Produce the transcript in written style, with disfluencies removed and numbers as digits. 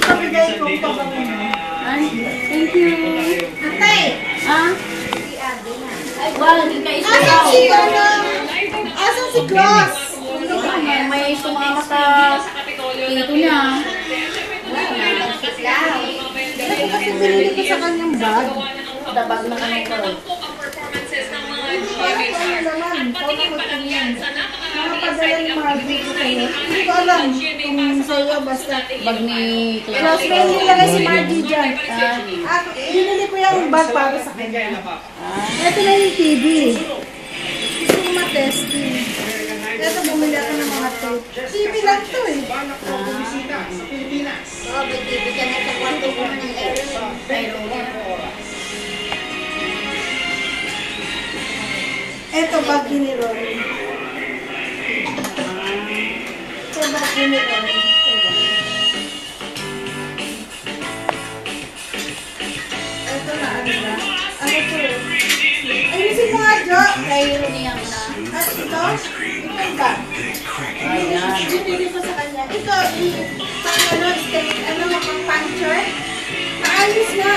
Kapigay ko pabango mo. Ay, thank you. Atay! Ah? Wala, hindi ka isa Asan daw. si ano? Asan si Claus? May sumama sa tito niya. Ako kasi binili ko sa kanyang bag. Dabag na kami ko. Parang ano naman, paano ko tingin? Nakapadala ni Margie ko sa'yo. Hindi ko alam kung sa'yo basta. Bag ni Claus, Claus. may nilagay si Margie dyan. Binili ko yung bag para sa kanya. Ito na yung TV. Gusto ko ma-testing. Ito, bumili ako ng mga tape. TV lang to eh. Ito, bag ni Rory. Ito, bag ni Rory. Ito na, ano na? Ano to? Ayusin mo nga, Jo. Kayo niya mo na. At ito? Ito ba? Binili ko sa kanya. Ito, pang ano, pang puncture. Maayos na.